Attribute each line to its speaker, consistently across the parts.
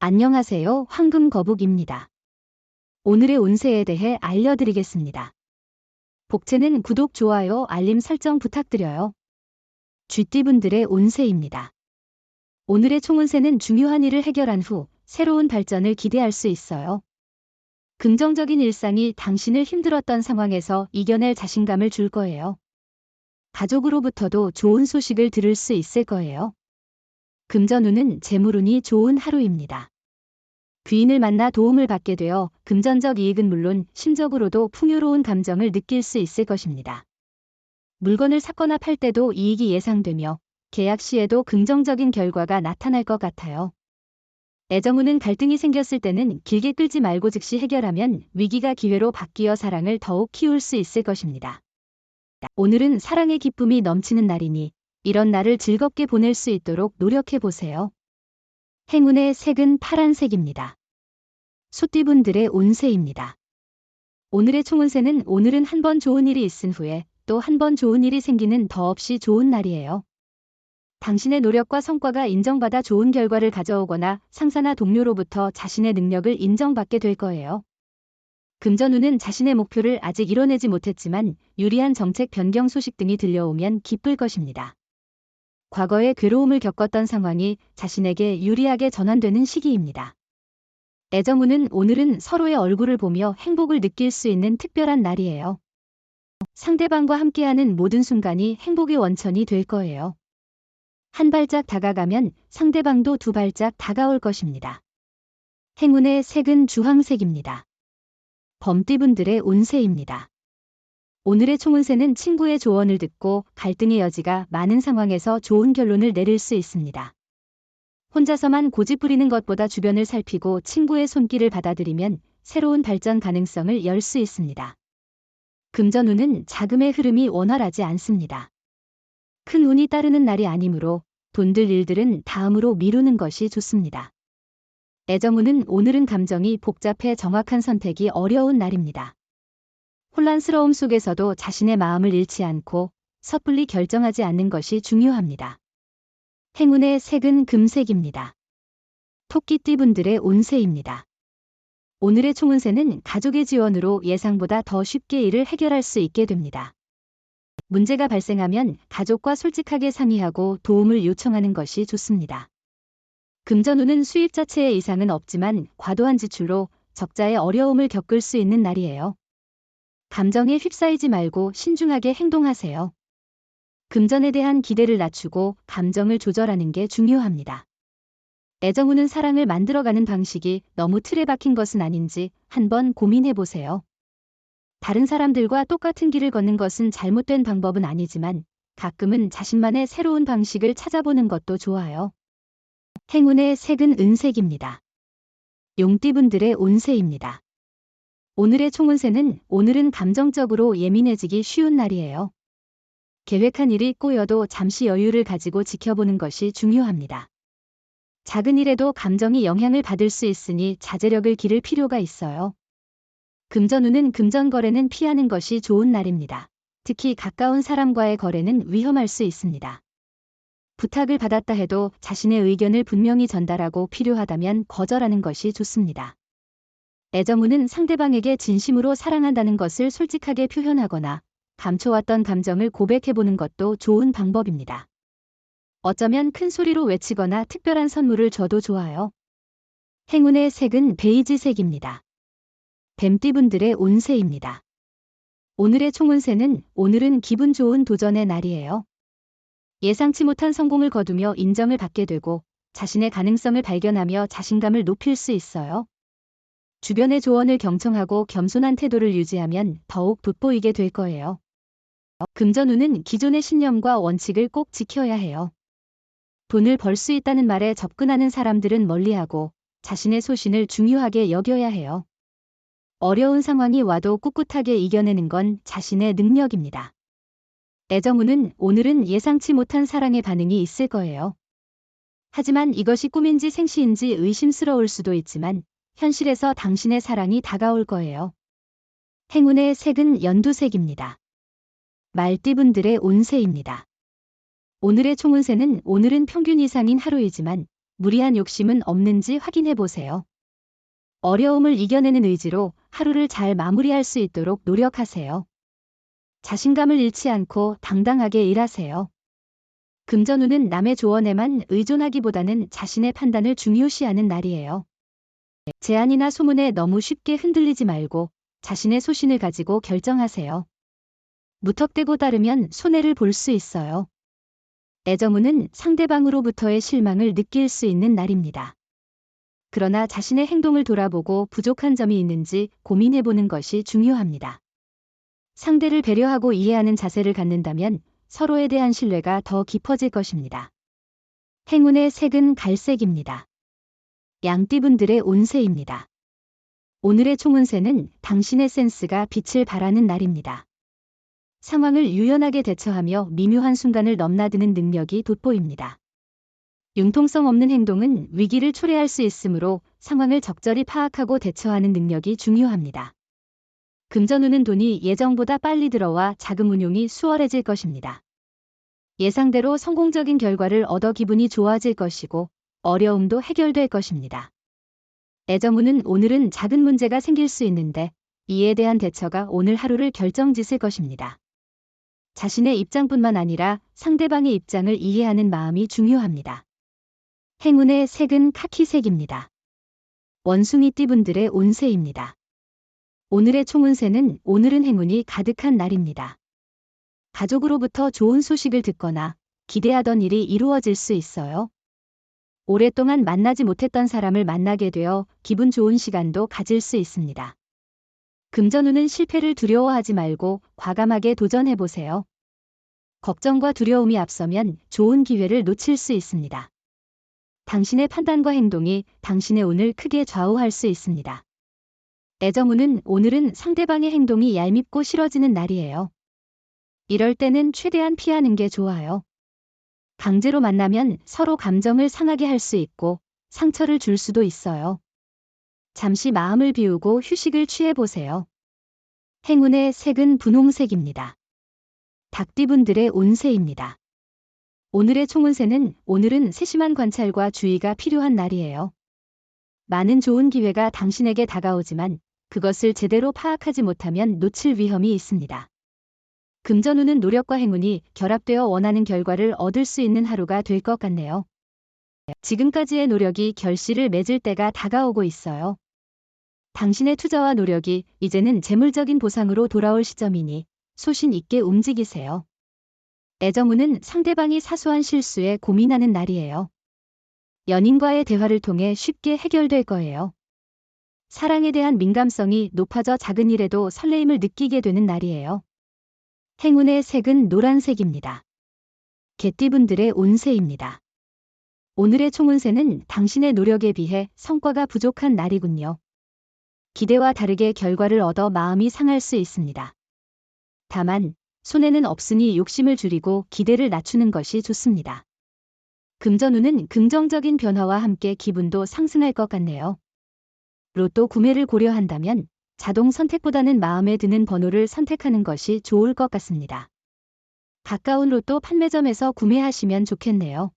Speaker 1: 안녕하세요. 황금거북입니다. 오늘의 운세에 대해 알려드리겠습니다. 복채는 구독, 좋아요, 알림 설정 부탁드려요. 쥐띠분들의 운세입니다. 오늘의 총운세는 중요한 일을 해결한 후 새로운 발전을 기대할 수 있어요. 긍정적인 일상이 당신을 힘들었던 상황에서 이겨낼 자신감을 줄 거예요. 가족으로부터도 좋은 소식을 들을 수 있을 거예요. 금전운은 재물운이 좋은 하루입니다. 귀인을 만나 도움을 받게 되어 금전적 이익은 물론 심적으로도 풍요로운 감정을 느낄 수 있을 것입니다. 물건을 샀거나 팔 때도 이익이 예상되며 계약 시에도 긍정적인 결과가 나타날 것 같아요. 애정운은 갈등이 생겼을 때는 길게 끌지 말고 즉시 해결하면 위기가 기회로 바뀌어 사랑을 더욱 키울 수 있을 것입니다. 오늘은 사랑의 기쁨이 넘치는 날이니 이런 날을 즐겁게 보낼 수 있도록 노력해 보세요. 행운의 색은 파란색입니다. 소띠분들의 운세입니다. 오늘의 총운세는 오늘은 한 번 좋은 일이 있은 후에 또 한 번 좋은 일이 생기는 더없이 좋은 날이에요. 당신의 노력과 성과가 인정받아 좋은 결과를 가져오거나 상사나 동료로부터 자신의 능력을 인정받게 될 거예요. 금전운은 자신의 목표를 아직 이뤄내지 못했지만 유리한 정책 변경 소식 등이 들려오면 기쁠 것입니다. 과거에 괴로움을 겪었던 상황이 자신에게 유리하게 전환되는 시기입니다. 애정운은 오늘은 서로의 얼굴을 보며 행복을 느낄 수 있는 특별한 날이에요. 상대방과 함께하는 모든 순간이 행복의 원천이 될 거예요. 한 발짝 다가가면 상대방도 두 발짝 다가올 것입니다. 행운의 색은 주황색입니다. 범띠분들의 운세입니다. 오늘의 총운세는 친구의 조언을 듣고 갈등의 여지가 많은 상황에서 좋은 결론을 내릴 수 있습니다. 혼자서만 고집 부리는 것보다 주변을 살피고 친구의 손길을 받아들이면 새로운 발전 가능성을 열 수 있습니다. 금전운은 자금의 흐름이 원활하지 않습니다. 큰 운이 따르는 날이 아니므로 돈들 일들은 다음으로 미루는 것이 좋습니다. 애정운은 오늘은 감정이 복잡해 정확한 선택이 어려운 날입니다. 혼란스러움 속에서도 자신의 마음을 잃지 않고 섣불리 결정하지 않는 것이 중요합니다. 행운의 색은 금색입니다. 토끼띠분들의 운세입니다. 오늘의 총운세는 가족의 지원으로 예상보다 더 쉽게 일을 해결할 수 있게 됩니다. 문제가 발생하면 가족과 솔직하게 상의하고 도움을 요청하는 것이 좋습니다. 금전운은 수입 자체에 이상은 없지만 과도한 지출로 적자의 어려움을 겪을 수 있는 날이에요. 감정에 휩싸이지 말고 신중하게 행동하세요. 금전에 대한 기대를 낮추고 감정을 조절하는 게 중요합니다. 애정운은 사랑을 만들어가는 방식이 너무 틀에 박힌 것은 아닌지 한번 고민해 보세요. 다른 사람들과 똑같은 길을 걷는 것은 잘못된 방법은 아니지만 가끔은 자신만의 새로운 방식을 찾아보는 것도 좋아요. 행운의 색은 은색입니다. 용띠분들의 운세입니다. 오늘의 총운세는 오늘은 감정적으로 예민해지기 쉬운 날이에요. 계획한 일이 꼬여도 잠시 여유를 가지고 지켜보는 것이 중요합니다. 작은 일에도 감정이 영향을 받을 수 있으니 자제력을 기를 필요가 있어요. 금전운은 금전 거래는 피하는 것이 좋은 날입니다. 특히 가까운 사람과의 거래는 위험할 수 있습니다. 부탁을 받았다 해도 자신의 의견을 분명히 전달하고 필요하다면 거절하는 것이 좋습니다. 애정운은 상대방에게 진심으로 사랑한다는 것을 솔직하게 표현하거나 감춰왔던 감정을 고백해보는 것도 좋은 방법입니다. 어쩌면 큰 소리로 외치거나 특별한 선물을 줘도 좋아요. 행운의 색은 베이지색입니다. 뱀띠분들의 운세입니다. 오늘의 총운세는 오늘은 기분 좋은 도전의 날이에요. 예상치 못한 성공을 거두며 인정을 받게 되고 자신의 가능성을 발견하며 자신감을 높일 수 있어요. 주변의 조언을 경청하고 겸손한 태도를 유지하면 더욱 돋보이게 될 거예요. 금전운은 기존의 신념과 원칙을 꼭 지켜야 해요. 돈을 벌 수 있다는 말에 접근하는 사람들은 멀리하고 자신의 소신을 중요하게 여겨야 해요. 어려운 상황이 와도 꿋꿋하게 이겨내는 건 자신의 능력입니다. 애정운은 오늘은 예상치 못한 사랑의 반응이 있을 거예요. 하지만 이것이 꿈인지 생시인지 의심스러울 수도 있지만 현실에서 당신의 사랑이 다가올 거예요. 행운의 색은 연두색입니다. 말띠분들의 운세입니다. 오늘의 총운세는 오늘은 평균 이상인 하루이지만 무리한 욕심은 없는지 확인해 보세요. 어려움을 이겨내는 의지로 하루를 잘 마무리할 수 있도록 노력하세요. 자신감을 잃지 않고 당당하게 일하세요. 금전운은 남의 조언에만 의존하기보다는 자신의 판단을 중요시하는 날이에요. 제안이나 소문에 너무 쉽게 흔들리지 말고 자신의 소신을 가지고 결정하세요. 무턱대고 따르면 손해를 볼 수 있어요. 애정운은 상대방으로부터의 실망을 느낄 수 있는 날입니다. 그러나 자신의 행동을 돌아보고 부족한 점이 있는지 고민해보는 것이 중요합니다. 상대를 배려하고 이해하는 자세를 갖는다면 서로에 대한 신뢰가 더 깊어질 것입니다. 행운의 색은 갈색입니다. 양띠분들의 운세입니다. 오늘의 총운세는 당신의 센스가 빛을 발하는 날입니다. 상황을 유연하게 대처하며 미묘한 순간을 넘나드는 능력이 돋보입니다. 융통성 없는 행동은 위기를 초래할 수 있으므로 상황을 적절히 파악하고 대처하는 능력이 중요합니다. 금전운은 돈이 예정보다 빨리 들어와 자금 운용이 수월해질 것입니다. 예상대로 성공적인 결과를 얻어 기분이 좋아질 것이고 어려움도 해결될 것입니다. 애정운은 오늘은 작은 문제가 생길 수 있는데 이에 대한 대처가 오늘 하루를 결정짓을 것입니다. 자신의 입장뿐만 아니라 상대방의 입장을 이해하는 마음이 중요합니다. 행운의 색은 카키색입니다. 원숭이띠분들의 운세입니다. 오늘의 총운세는 오늘은 행운이 가득한 날입니다. 가족으로부터 좋은 소식을 듣거나 기대하던 일이 이루어질 수 있어요. 오랫동안 만나지 못했던 사람을 만나게 되어 기분 좋은 시간도 가질 수 있습니다. 금전운은 실패를 두려워하지 말고 과감하게 도전해보세요. 걱정과 두려움이 앞서면 좋은 기회를 놓칠 수 있습니다. 당신의 판단과 행동이 당신의 운을 크게 좌우할 수 있습니다. 애정운은 오늘은 상대방의 행동이 얄밉고 싫어지는 날이에요. 이럴 때는 최대한 피하는 게 좋아요. 강제로 만나면 서로 감정을 상하게 할 수 있고 상처를 줄 수도 있어요. 잠시 마음을 비우고 휴식을 취해보세요. 행운의 색은 분홍색입니다. 닭띠분들의 운세입니다. 오늘의 총운세는 오늘은 세심한 관찰과 주의가 필요한 날이에요. 많은 좋은 기회가 당신에게 다가오지만 그것을 제대로 파악하지 못하면 놓칠 위험이 있습니다. 금전운은 노력과 행운이 결합되어 원하는 결과를 얻을 수 있는 하루가 될 것 같네요. 지금까지의 노력이 결실을 맺을 때가 다가오고 있어요. 당신의 투자와 노력이 이제는 재물적인 보상으로 돌아올 시점이니 소신 있게 움직이세요. 애정운은 상대방이 사소한 실수에 고민하는 날이에요. 연인과의 대화를 통해 쉽게 해결될 거예요. 사랑에 대한 민감성이 높아져 작은 일에도 설레임을 느끼게 되는 날이에요. 행운의 색은 노란색입니다. 개띠분들의 운세입니다. 오늘의 총운세는 당신의 노력에 비해 성과가 부족한 날이군요. 기대와 다르게 결과를 얻어 마음이 상할 수 있습니다. 다만 손해는 없으니 욕심을 줄이고 기대를 낮추는 것이 좋습니다. 금전운은 긍정적인 변화와 함께 기분도 상승할 것 같네요. 로또 구매를 고려한다면 자동 선택보다는 마음에 드는 번호를 선택하는 것이 좋을 것 같습니다. 가까운 로또 판매점에서 구매하시면 좋겠네요.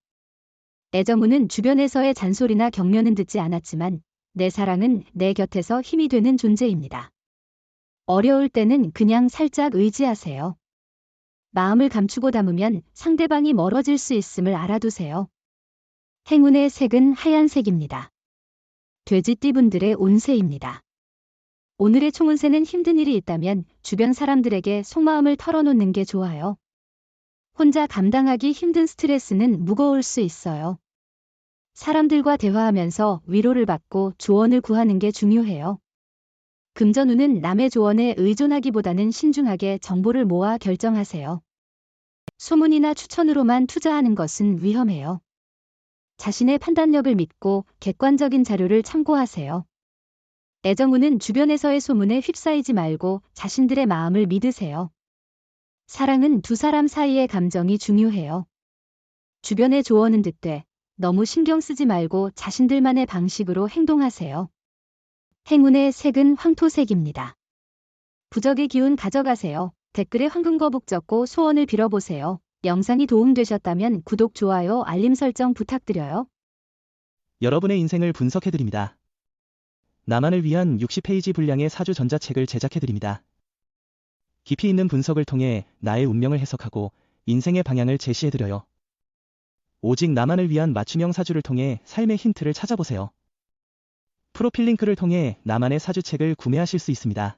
Speaker 1: 애정운은 주변에서의 잔소리나 격려는 듣지 않았지만 내 사랑은 내 곁에서 힘이 되는 존재입니다. 어려울 때는 그냥 살짝 의지하세요. 마음을 감추고 담으면 상대방이 멀어질 수 있음을 알아두세요. 행운의 색은 하얀색입니다. 돼지띠분들의 운세입니다. 오늘의 총운세는 힘든 일이 있다면 주변 사람들에게 속마음을 털어놓는 게 좋아요. 혼자 감당하기 힘든 스트레스는 무거울 수 있어요. 사람들과 대화하면서 위로를 받고 조언을 구하는 게 중요해요. 금전운은 남의 조언에 의존하기보다는 신중하게 정보를 모아 결정하세요. 소문이나 추천으로만 투자하는 것은 위험해요. 자신의 판단력을 믿고 객관적인 자료를 참고하세요. 애정운은 주변에서의 소문에 휩싸이지 말고 자신들의 마음을 믿으세요. 사랑은 두 사람 사이의 감정이 중요해요. 주변의 조언은 듣되 너무 신경 쓰지 말고 자신들만의 방식으로 행동하세요. 행운의 색은 황토색입니다. 부적의 기운 가져가세요. 댓글에 황금거북 적고 소원을 빌어보세요. 영상이 도움되셨다면 구독, 좋아요, 알림 설정 부탁드려요.
Speaker 2: 여러분의 인생을 분석해드립니다. 나만을 위한 60페이지 분량의 사주 전자책을 제작해드립니다. 깊이 있는 분석을 통해 나의 운명을 해석하고 인생의 방향을 제시해드려요. 오직 나만을 위한 맞춤형 사주를 통해 삶의 힌트를 찾아보세요. 프로필 링크를 통해 나만의 사주책을 구매하실 수 있습니다.